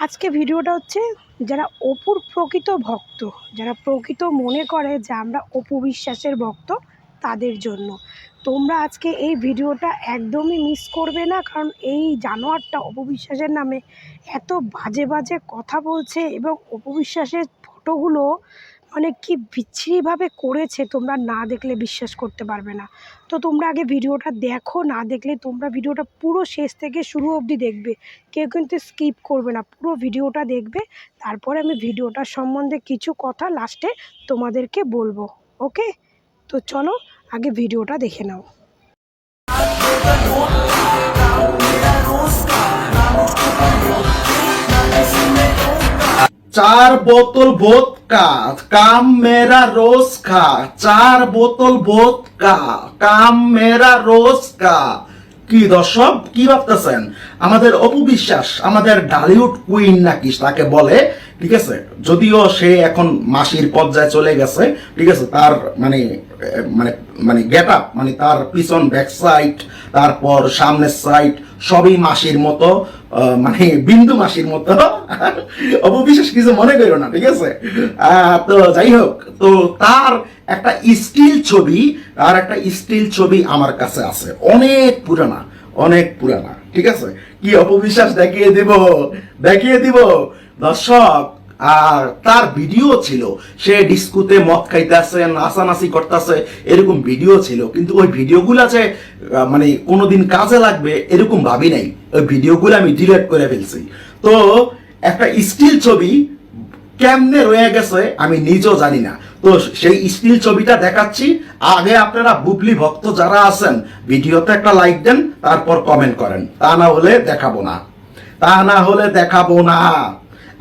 আজকে ভিডিওটা হচ্ছে যারা অপুর প্রকৃত ভক্ত, যারা প্রকৃত মনে করে যে আমরা অপু বিশ্বাসের ভক্ত, তাদের জন্য। তোমরা আজকে এই ভিডিওটা একদমই মিস করবে না, কারণ এই জানোয়ারটা অপু বিশ্বাসের নামে এত বাজে বাজে কথা বলছে এবং অপু বিশ্বাসের ফটোগুলো মানে কি বিচ্ছিরিভাবে করেছে, তোমরা না দেখলে বিশ্বাস করতে পারবে না। তো তোমরা আগে ভিডিওটা দেখো, না দেখলে তোমরা ভিডিওটা পুরো শেষ থেকে শুরু অবধি দেখবে, কেউ কিন্তু স্কিপ করবে না, পুরো ভিডিওটা দেখবে। তারপরে আমি ভিডিওটার সম্বন্ধে কিছু কথা লাস্টে তোমাদেরকে বলবো। ওকে, তো চলো আগে ভিডিওটা দেখে নাও। चार बोतल वोदका काम मेरा रोज का 4 बोतल वोदका काम मेरा रोज का। কি দর্শক কি ভাবতেছেন? আমাদের অপু বিশ্বাস আমাদের ঢালিউড কুইন নাকি তাকে বলে, ঠিক আছে? যদিও সে এখন মাসির পর্যায়ে চলে গেছে, ঠিক আছে? তার মানে মানে মানে গেট আপ, মানে তার পিছন ব্যাক সাইড, তারপর সামনের সাইড সবই মাসির মতো, মানে বিন্দু মাসির মতো। অপু বিশ্বাস কিছু মনে করো না, ঠিক আছে? তো যাই হোক, তো তার একটা স্টিল ছবি আমার কাছে আছে, অনেক পুরানা, ঠিক আছে? কি অপু বিশ্বাস দেখিয়ে দিব দর্শক। আর তার ভিডিও ছিল, সে ডিস্কোতে মদ খাইতেছে, নাচানাচি করতেছে, এরকম ভিডিও ছিল। কিন্তু ওই ভিডিওগুলো যে মানে কোনোদিন কাজে লাগবে এরকম ভাবি নাই, ওই ভিডিওগুলো আমি ডিলিট করে ফেলছি। তো একটা স্টিল ছবি কেমনে রয়ে গেছে আমি নিজেও জানি না। তো সেই স্টিল ছবিটা দেখাচ্ছি। আগে আপনারা বুবলি ভক্ত যারা আছেন ভিডিওতে একটা লাইক দেন, তারপর কমেন্ট করেন, তা না হলে দেখাবো না।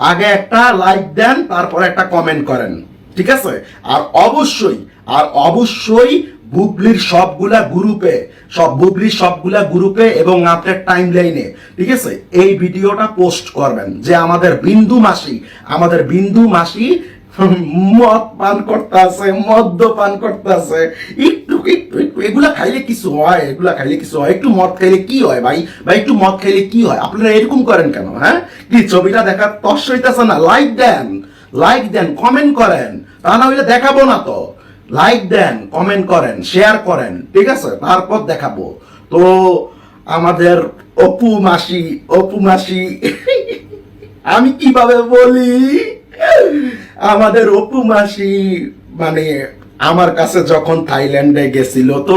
আগে একটা লাইক দেন, তারপর একটা কমেন্ট করেন, ঠিক আছে? আর অবশ্যই বুবলির সবগুলা গ্রুপে এবং আপনার টাইম লাইনে, ঠিক আছে, এই ভিডিওটা পোস্ট করবেন যে আমাদের বিন্দু মাসি মদ্যপান করতেছে। একটু এগুলা খাইলে কিছু হয়? একটু মদ খাইলে কি হয় ভাই? একটু মদ খাইলে কি হয়? আপনারা এরকম করেন কেন? হ্যাঁ, কি ছবিটা দেখা তস হইতেছে না? লাইক দেন, কমেন্ট করেন, তা না হইলে দেখাবো না। তো লাইক দেন, কমেন্ট করেন, শেয়ার করেন, ঠিক আছে? তারপর দেখাবো। তো আমাদের অপু মাসি আমি কিভাবে বলি, আমাদের অপু মাসি মানে আমার কাছে যখন থাইল্যান্ডে গেছিল, তো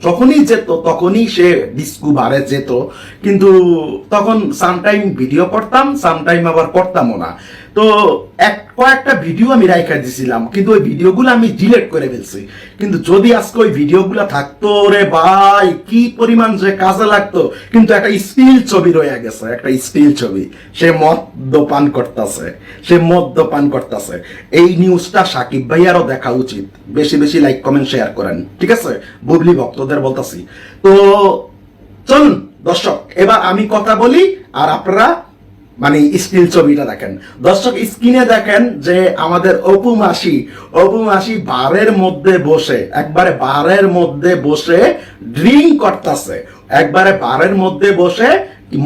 যখনই যেত তখনই সে ডিস্কো বারে যেত। কিন্তু তখন সামটাইম ভিডিও করতাম, সামটাইম আবার করতামও না। তো কয়েকটা ভিডিও আমি রাইখা দিছিলাম, কিন্তু ওই ভিডিওগুলো আমি ডিলিট করে ফেলছি। কিন্তু যদি আজকে ওই ভিডিওগুলো থাকতো, রে ভাই কি পরিমাণ যে কাজে লাগতো। কিন্তু একটা স্টিল ছবি রয়ে গেছে, সে মদ্যপান করতেছে। এই নিউজটা সাকিব ভাইয়ারও দেখা উচিত। বেশি লাইক কমেন্ট শেয়ার করেন, ঠিক আছে? বুবলি ভক্তদের বলতাছি। তো চলুন দর্শক, এবার আমি কথা বলি আর আপনারা মানে স্টিল ছবিটা দেখেন। দর্শক স্ক্রিনে দেখেন যে আমাদের অপু মাসি বারের মধ্যে বসে ড্রিঙ্ক করতেছে, বারের মধ্যে বসে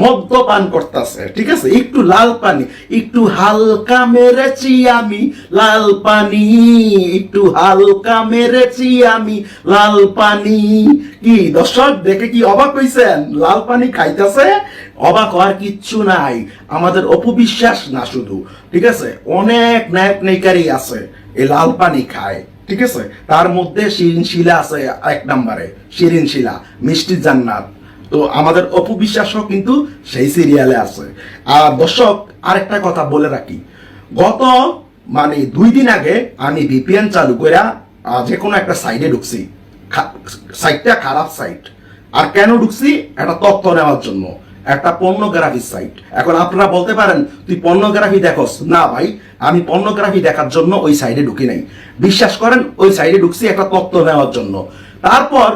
মদ্যপান করতেছে, ঠিক আছে? একটু লাল পানি, একটু হালকা মেরেছি আমি লাল পানি, কি দর্শক দেখে কি অবাক হইছেন? লাল পানি খাইতেছে, অবাক হওয়ার কিচ্ছু নাই। আমাদের অপু বিশ্বাস না শুধু, ঠিক আছে, অনেক নায়ক নায়িকারই আছে এই লাল পানি খায়, ঠিক আছে? তার মধ্যে শিরিন শিলা আছে, 1 নম্বরে শিরিন শিলা, মিষ্টি জান্নাত। তো আমাদের অপু বিশ্বাসও কিন্তু সেই সিরিয়ালে আছে। আর দর্শক আরেকটা কথা বলে রাখি, গত মানে 2 দিন আগে আমি ভিপিএন চালু করে যে কোনো একটা সাইডে ঢুকছি। সাইটটা খারাপ সাইট। আর কেন ঢুকছি? একটা তথ্য নেওয়ার জন্য, একটা পর্নোগ্রাফি সাইট। এখন আপনারা বলতে পারেন তুই পর্নোগ্রাফি দেখোস? না ভাই, আমি পর্নোগ্রাফি দেখার জন্য ওই সাইডে ঢুকি নাই। বিশ্বাস করেন, ওই সাইডে ঢুকছি একটা তথ্য নেওয়ার জন্য। তারপর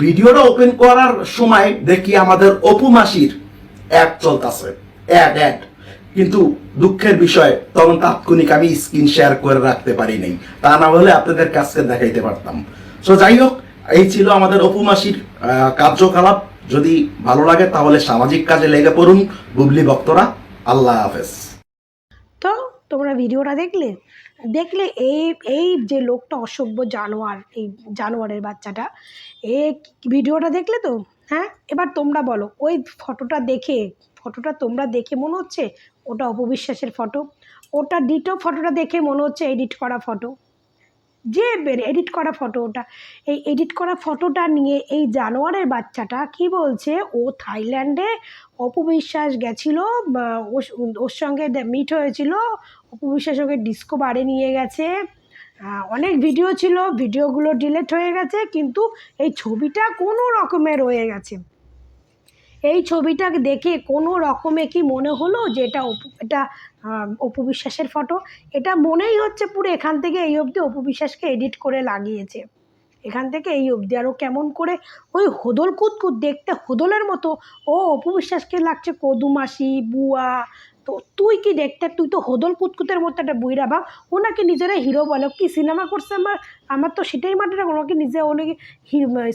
ভিডিওটা ওপেন করার সময় দেখি আমাদের অপু মাসির অ্যাড চলতেছে, অ্যাড। কিন্তু দুঃখের বিষয়, তখন তাৎক্ষণিক আমি স্ক্রিন শেয়ার করে রাখতে পারি নাই, তা না হলে আপনাদের কাছে দেখাইতে পারতাম। সো যাই হোক, এই ছিল আমাদের অপু মাসির কার্যকলাপ। যদি ভালো লাগে তাহলে সামাজিক কাজে লেগে পড়ুন বুবলি ভক্তরা। আল্লাহ হাফেজ। তো তোমরা ভিডিওটা দেখলে দেখলে এই এই যে লোকটা অসভ্য জানোয়ার, এই জানোয়ারের বাচ্চাটা, এই ভিডিওটা দেখলে তো? হ্যাঁ, এবার তোমরা বলো, ওই ফটোটা তোমরা দেখে মনে হচ্ছে ওটা অপবিশ্বাসের ফটো? ওটা ডিটো ফটোটা দেখে মনে হচ্ছে এডিট করা ফটো? যে এডিট করা ফটো ওটা। এই এডিট করা ফটোটা নিয়ে এই জানোয়ারের বাচ্চাটা কি বলছে, ও থাইল্যান্ডে অপবিশ্বাস গেছিল, ওর সঙ্গে মিট হয়েছিল, অপবিশ্বাস ওকে ডিস্কো বারে নিয়ে গেছে, অনেক ভিডিও ছিল, ভিডিওগুলো ডিলিট হয়ে গেছে, কিন্তু এই ছবিটা কোনো রকমে রয়ে গেছে। এই ছবিটা দেখে কোনো রকমে কি মনে হলো যে এটা অপবিশ্বাসের ফটো? এটা মনেই হচ্ছে পুরো এখান থেকে এই অবধি অপবিশ্বাসকে এডিট করে লাগিয়েছে, এখান থেকে এই অবধি। আর ও কেমন করে ওই হোদল কুতকুত, দেখতে হোদলের মতো, ও অপবিশ্বাসকে লাগছে কদুমাসি বুয়া। তো তুই কি দেখতে, তুই তো হোদল কুতকুতের মতো একটা বুইরা ভাব। ও নাকি নিজেরা হিরো বলে, কি সিনেমা করছে? আমার তো সেটাই মাটিটা, ওনাকে নিজে ও নাকি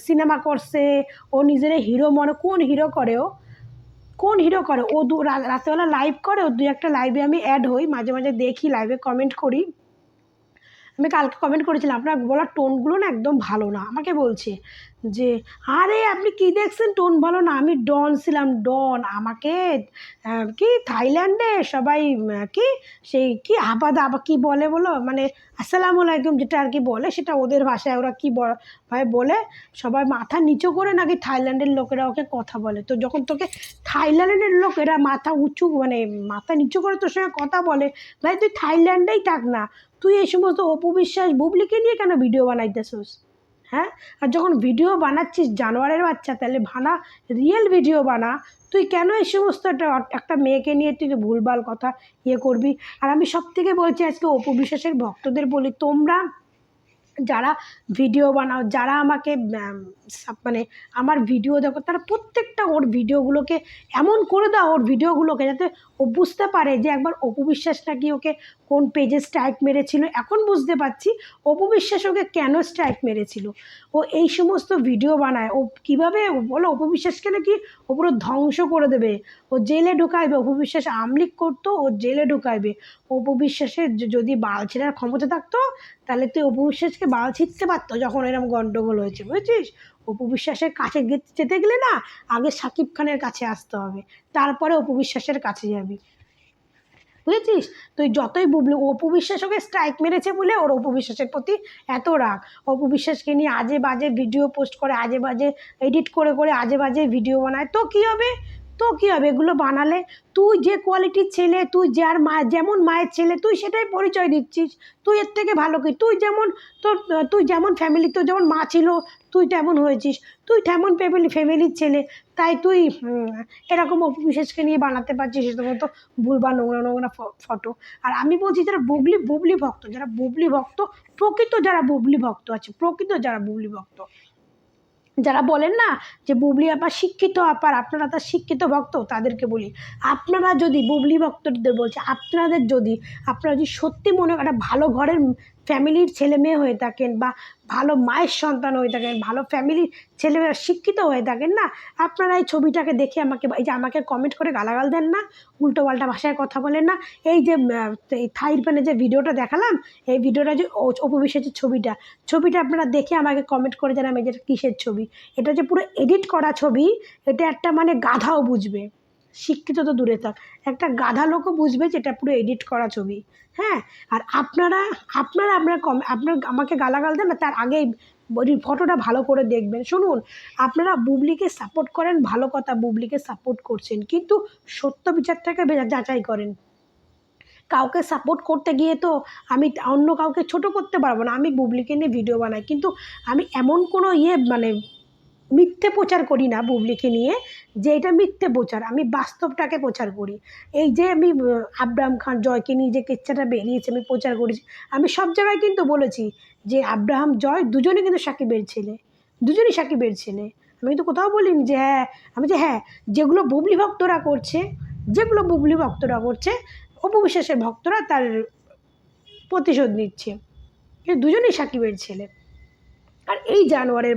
সিনেমা করছে, ও নিজেরা হিরো মনে। কোন হিরো করে ও? কোন হিরো করে ও? রাতেবেলা লাইভ করে, ও 2-1টা লাইভে আমি অ্যাড হই, মাঝে মাঝে দেখি, লাইভে কমেন্ট করি। আমি কালকে কমেন্ট করেছিলাম, আপনার বলার টোনগুলো না একদম ভালো না। আমাকে বলছে যে আরে আপনি কি দেখছেন, টোন ভালো না? আমি ডন ছিলাম, ডন। আমাকে কি থাইল্যান্ডে সবাই কি সেই কি আবা কি বলো, মানে আসসালামু আলাইকুম যেটা আর কি বলে, সেটা ওদের ভাষায় ওরা কি ভাই বলে, সবাই মাথা নিচু করে নাকি থাইল্যান্ডের লোকেরা ওকে কথা বলে। তো যখন তোকে থাইল্যান্ডের লোকেরা মাথা উঁচু, মানে মাথা নিচু করে তোর সঙ্গে কথা বলে, ভাই তুই থাইল্যান্ডেই থাক না, তুই এই সমস্ত অপবিশ্বাস বুবলিকে নিয়ে কেন ভিডিও বানাইতেছিস? হ্যাঁ, আর যখন ভিডিও বানাচ্ছিস জানোয়ারের বাচ্চা, তাহলে রিয়েল ভিডিও বানা। তুই কেন এই সমস্ত একটা মেয়েকে নিয়ে তুই ভুলভাল কথা করবি? আর আমি সব থেকে বলছি আজকে অপবিশ্বাসের ভক্তদের বলি, তোমরা যারা ভিডিও বানাও, যারা আমাকে মানে আমার ভিডিও দেখো, তারা প্রত্যেকটা ওর ভিডিওগুলোকে এমন করে দাও, ওর ভিডিওগুলোকে, যাতে ও বুঝতে পারে যে একবার অপবিশ্বাস নাকি ওকে কোন পেজে স্ট্রাইক মেরেছিল। এখন বুঝতে পারছি অপবিশ্বাস ওকে কেন স্ট্রাইক মেরেছিল। ও এই সমস্ত ভিডিও বানায়, ও কীভাবে বলো অপবিশ্বাসকে নাকি ও পুরো ধ্বংস করে দেবে, ও জেলে ঢুকাইবে। অপবিশ্বাস আমলিক করতো, ও জেলে ঢুকাইবে। অপবিশ্বাসের যদি বাল ছেড়ার ক্ষমতা থাকতো, তাহলে তুই অপবিশ্বাসকে বাল ছিঁড়তে পারতো যখন এরকম গন্ডগোল হয়েছে, বুঝেছিস? অপবিশ্বাসের কাছে যেতে গেলে না, আগে শাকিব খানের কাছে আসতে হবে, তারপরে অপবিশ্বাসের কাছে যাবি, বুঝেছিস? তুই যতই অপবিশ্বাস ওকে স্ট্রাইক মেরেছে বলে ওর অপবিশ্বাসের প্রতি এত রাগ। অপবিশ্বাসকে নিয়ে আজে বাজে ভিডিও পোস্ট করে, আজে বাজে এডিট করে করে আজে বাজে ভিডিও বানায়। তো কী হবে? এগুলো বানালে? তুই যে কোয়ালিটির ছেলে, তুই যার যেমন মায়ের ছেলে, তুই সেটাই পরিচয় দিচ্ছিস। তুই এর থেকে ভালো কি? তুই যেমন ফ্যামিলি, তোর যেমন মা ছিল, তুই তেমন হয়েছিস। তুই তেমন ফ্যামিলির ছেলে, তাই তুই এরকম অপবিশ্বাসকে নিয়ে বানাতে পারছিস তো ভুলবা নোংরা নোংরা ফটো। আর আমি বলছি, যারা বুবলি ভক্ত, যারা বুবলি ভক্ত আছে, যারা বুবলি ভক্ত, যারা বলেন না যে বুবলি আপা শিক্ষিত আপার, আপনারা তার শিক্ষিত ভক্ত, তাদেরকে বলি, আপনারা যদি বুবলি ভক্তদের বলছে, আপনারা যদি সত্যি মনে একটা ভালো ঘরের ফ্যামিলির ছেলে মেয়ে হয়ে থাকেন, বা ভালো মায়ের সন্তান হয়ে থাকেন, ভালো ফ্যামিলির ছেলেমেয়েরা শিক্ষিত হয়ে থাকেন না, আপনারা এই ছবিটাকে দেখে আমাকে কমেন্ট করে গালাগাল দেন না, উল্টো পাল্টা ভাষায় কথা বলেন না। এই যে থাইল্যান্ডে যে ভিডিওটা দেখালাম, এই ভিডিওটা যে অপবিশ্বাসের ছবিটা আপনারা দেখে আমাকে কমেন্ট করে জানান এটা কিসের ছবি। এটা যে পুরো এডিট করা ছবি, এটা একটা মানে গাধাও বুঝবে, শিক্ষিত তো দূরে থাক, একটা গাধা লোকও বুঝবে যে এটা পুরো এডিট করা ছবি। হ্যাঁ, আর আপনারা আমাকে গালাগাল দেন না, তার আগেই ফটোটা ভালো করে দেখবেন। শুনুন, আপনারা বুবলিকে সাপোর্ট করেন, ভালো কথা, বুবলিকে সাপোর্ট করছেন, কিন্তু সত্য বিচারটাকে যাচাই করেন। কাউকে সাপোর্ট করতে গিয়ে তো আমি অন্য কাউকে ছোট করতে পারবো না। আমি বুবলিকে নিয়ে ভিডিও বানাই, কিন্তু আমি এমন কোনো মানে মিথ্যে প্রচার করি না বুবলিকে নিয়ে, যে এটা মিথ্যে প্রচার। আমি বাস্তবটাকে প্রচার করি। এই যে আমি আব্রাহাম খান জয়কে নিয়ে যে কেচ্ছাটা বেরিয়েছে, আমি প্রচার করেছি। আমি সব জায়গায় কিন্তু বলেছি যে আব্রাহাম জয় দুজনেই কিন্তু সাকিবের ছেলে, দুজনই সাকিবের ছেলে। আমি কিন্তু কোথাও বলিনি যে হ্যাঁ, যেগুলো বুবলি ভক্তরা করছে, অপবিশ্বাসের ভক্তরা তার প্রতিশোধ নিচ্ছে। দুজনেই সাকিবের ছেলে। আর এই জানোয়ারের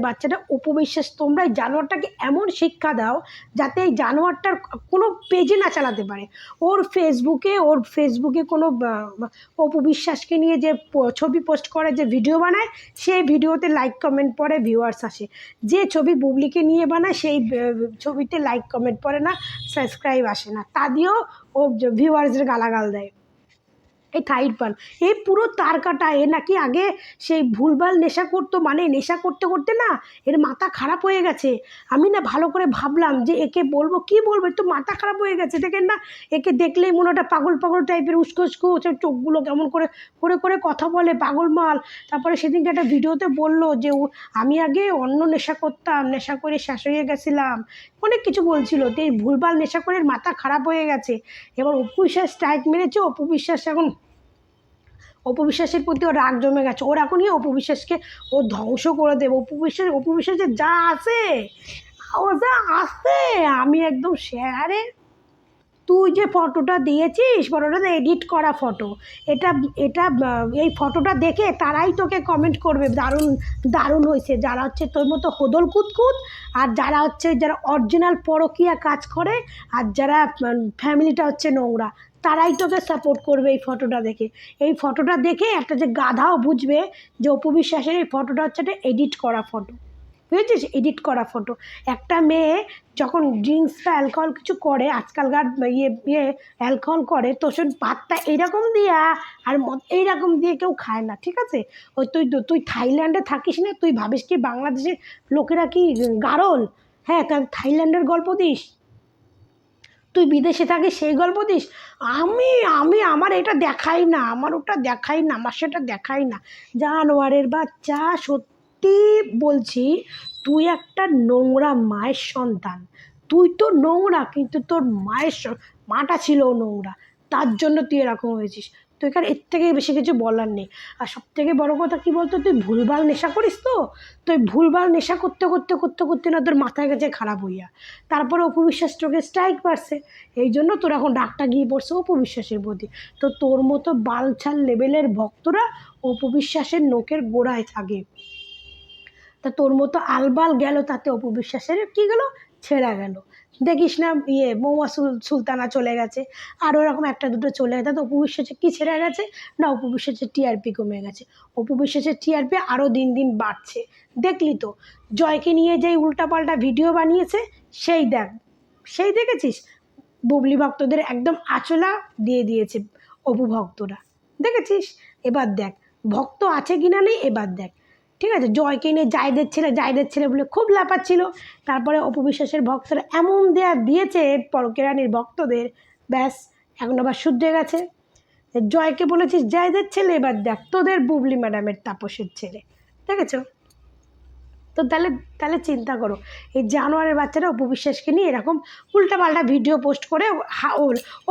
বাচ্চাটা উপবিশ্বাস, তোমরা এই জানোয়ারটাকে এমন শিক্ষা দাও যাতে এই জানোয়ারটার কোনো পেজে না চালাতে পারে। ওর ফেসবুকে কোনো উপবিশ্বাসকে নিয়ে যে ছবি পোস্ট করে, যে ভিডিও বানায়, সেই ভিডিওতে লাইক কমেন্ট পড়ে, ভিউয়ার্স আসে। যে ছবি বুবলিকে নিয়ে বানায় সেই ছবিতে লাইক কমেন্ট পড়ে না, সাবস্ক্রাইব আসে না, তা দিয়েও ও ভিউয়ার্সদের গালাগাল দেয়। এই থাইট পান, এই পুরো তার কাটা। এ নাকি আগে সেই ভুলভাল নেশা করতো, মানে নেশা করতে করতে না এর মাথা খারাপ হয়ে গেছে। আমি না ভালো করে ভাবলাম যে একে বলবো, কি বলবো, তো মাথা খারাপ হয়ে গেছে। দেখেন না, একে দেখলেই মনে ওটা পাগল পাগল টাইপের, উস্কো উস্কো চোখগুলো কেমন করে করে করে কথা বলে, পাগল মাল। তারপরে সেদিনকে একটা ভিডিওতে বললো যে আমি আগে অন্য নেশা করতাম, নেশা করে শেষ হয়ে গেছিলাম, অনেক কিছু বলছিল। তো এই ভুলভাল নেশা করে মাথা খারাপ হয়ে গেছে। এবার অপু বিশ্বাস স্ট্রাইক মেরেছে। অপু বিশ্বাসের প্রতি ওর রাগ জমে গেছে। ওর এখনই অপু বিশ্বাসকে ও ধ্বংস করে দেবে। অপু বিশ্বাসের যা আছে, আমি একদম শেয়ারে, তুই যে ফটোটা দিয়েছিস, ফটোটা এডিট করা ফটো, এটা এটা এই ফটোটা দেখে তারাই তোকে কমেন্ট করবে দারুণ দারুণ হয়েছে, যারা হচ্ছে তোর মতো হোদল কুতকুত, আর যারা অরিজিনাল পরকীয়া কাজ করে, আর যারা ফ্যামিলিটা হচ্ছে নোংরা, তারাই তোকে সাপোর্ট করবে এই ফটোটা দেখে। এই ফটোটা দেখে একটা যে গাধাও বুঝবে যে অপু বিশ্বাসের এই ফটোটা হচ্ছে একটা এডিট করা ফটো, বুঝেছিস? এডিট করা ফটো। একটা মেয়ে যখন ড্রিঙ্কস বা অ্যালকোহল কিছু করে, আজকালকার অ্যালকোহল করে, তো সে ভাতটা এইরকম দিয়া আর মদ এইরকম দিয়ে কেউ খায় না, ঠিক আছে? ওই তুই থাইল্যান্ডে থাকিস না, তুই ভাবিস কি বাংলাদেশের লোকেরা কি গারল? হ্যাঁ, তার থাইল্যান্ডের গল্প দিস, তুই বিদেশে থাকিস সেই গল্প দিস। আমি আমি আমার এটা দেখাই না, আমার ওটা দেখাই না, আমার সেটা দেখাই না। জানোয়ারের বাচ্চা, সত্যি বলছি, তুই একটা নোংরা মায়ের সন্তান। তুই তো নোংরা, কিন্তু তোর মাটা ছিল নোংরা, তার জন্য তুই এরকম হয়েছিস। তো এখানে এর থেকে বেশি কিছু বলার নেই। আর সব থেকে বড়ো কথা কী বলতো, তুই ভুলভাল নেশা করিস, তো তুই ভুলভাল নেশা করতে করতে করতে করতে না তোর মাথায় গেছে খারাপ হইয়া। তারপরে অপু বিশ্বাস তোকে স্ট্রাইক মারছে, এই জন্য তোর এখন ডাকটা গিয়ে পড়ছে অপু বিশ্বাসের প্রতি। তো তোর মতো বালছাল লেভেলের ভক্তরা অপু বিশ্বাসের নোকের গোড়ায় থাকে। তা তোর মতো আলবাল গেল, তাতে অপু বিশ্বাসের কী গেল, ছেঁড়া গেল। দেখিস না মৌয়া সুলতানা চলে গেছে, আর ওরকম একটা দুটো চলে গেছে। তো অপু বিশ্বাসের কী ছেড়ে গেছে না, অপু বিশ্বাসের টিআরপি কমে গেছে। অপু বিশ্বাসের টিআরপি আরও দিন দিন বাড়ছে। দেখলি তো জয়কে নিয়ে যেই উল্টাপাল্টা ভিডিও বানিয়েছে, সেই দেখেছিস? বুবলি ভক্তদের একদম আঁচলা দিয়ে দিয়েছে অপু ভক্তরা, দেখেছিস? এবার দেখ ভক্ত আছে কিনা নেই, এবার দেখ, ঠিক আছে? জয়কে নিয়ে জায়দের ছেলে বলে খুব লাফাচ্ছিল, তারপরে অপু বিশ্বাসের ভক্তরা এমন দিয়েছে পরকীয়া রানীর ভক্তদের, ব্যাস এখন আবার শুধরে গেছে। জয়কে বলেছিস জায়দের ছেলে, এবার দেখ তোদের বুবলি ম্যাডামের তাপসের ছেলে, দেখেছো? তো তাহলে চিন্তা করো, এই জানোয়ারের বাচ্চারা অপু বিশ্বাসকে নিয়ে এরকম উল্টাপাল্টা ভিডিও পোস্ট করে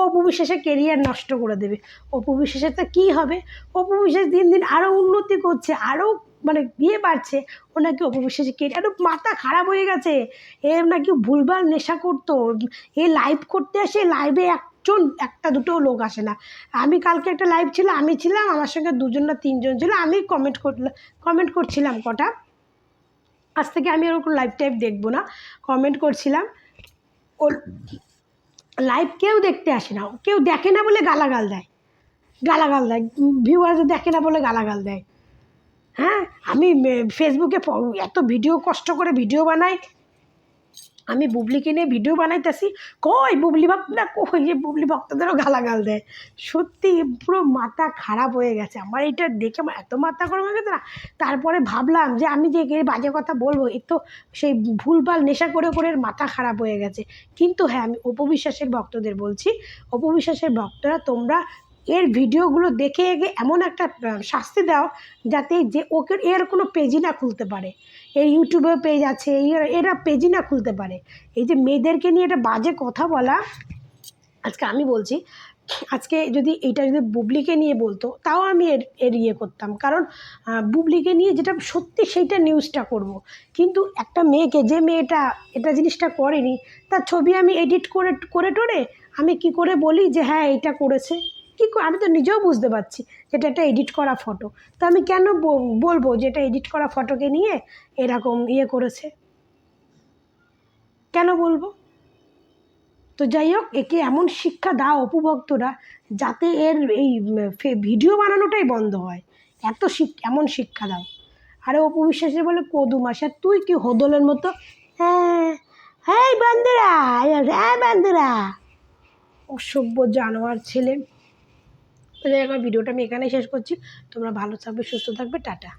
অপু বিশ্বাসের কেরিয়ার নষ্ট করে দেবে। অপু বিশ্বাসের তো কী হবে? অপু বিশ্বাস দিন দিন আরও উন্নতি করছে, আরও মানে বাড়ছে। ও নাকি অপু বিশ্বাসের কেরিয়ার মাথা খারাপ হয়ে গেছে। এ নাকি ভুলভাল নেশা করতো, এ লাইভ করতে আসে, লাইভে একটা দুটো লোক আসে না। আমি কালকে একটা লাইভ ছিল, আমি ছিলাম, আমার সঙ্গে দুজন না তিনজন ছিল, আমি কমেন্ট করছিলাম কটা। আজ থেকে আমি ওরকম লাইভ টাইপ দেখবো না, কমেন্ট করছিলাম। ওর লাইভ কেউ দেখতে আসে না, কেউ দেখে না বলে গালাগাল দেয়, ভিউয়ার্স দেখে না বলে গালাগাল দেয়। হ্যাঁ, আমি ফেসবুকে এত কষ্ট করে ভিডিও বানাই, আমি বুবলিকে নিয়ে ভিডিও বানাইতেছি, বুবলি ভক্তদেরও গালাগাল দেয়। সত্যি পুরো মাথা খারাপ হয়ে গেছে আমার, এটা দেখে আমার এত মাথা খারাপ হয়ে গেছে না। তারপরে ভাবলাম যে আমি যে বাজে কথা বলবো, এ তো সেই ভুলভাল নেশা করে করে মাথা খারাপ হয়ে গেছে। কিন্তু হ্যাঁ, আমি অপু বিশ্বাসের ভক্তদের বলছি, অপু বিশ্বাসের ভক্তরা তোমরা এর ভিডিওগুলো দেখে এমন একটা শাস্তি দাও যাতে এর কোনো পেজই না খুলতে পারে। এর ইউটিউবে পেজ আছে, এরা পেজই না খুলতে পারে। এই যে মেয়েদেরকে নিয়ে একটা বাজে কথা বলা, আজকে আমি বলছি, যদি বুবলিকে নিয়ে বলতো তাও আমি এর ইয়ে করতাম, কারণ বুবলিকে নিয়ে যেটা সত্যি সেইটা নিউজটা করব। কিন্তু একটা মেয়েকে, যে মেয়েটা এটা জিনিসটা করেনি, তার ছবি আমি এডিট করে টোরে আমি কি করে বলি যে হ্যাঁ এটা করেছে? আমি তো নিজেও বুঝতে পারছি যেটা একটা এডিট করা ফটো, তো আমি কেন বলবো যে এটা এডিট করা ফটোকে নিয়ে এরকম করেছে, কেন বলবো? তো যাই হোক, একে এমন শিক্ষা দাও অপুভক্তরা, যাতে এর এই ভিডিও বানানোটাই বন্ধ হয়, এমন শিক্ষা দাও। আরে অপু বিশ্বাসের বলে কদু মাস, আর তুই কি হোদলের মতো হ্যাঁ হ্যাঁ বান্ধুরা, হ্যাঁ বান্ধুরা, অসভ্য জানোয়ার ছেলে। তো যাই হোক, ভিডিওটা আমি এখানেই শেষ করছি। তোমরা ভালো থাকবে, সুস্থ থাকবে, টাটা।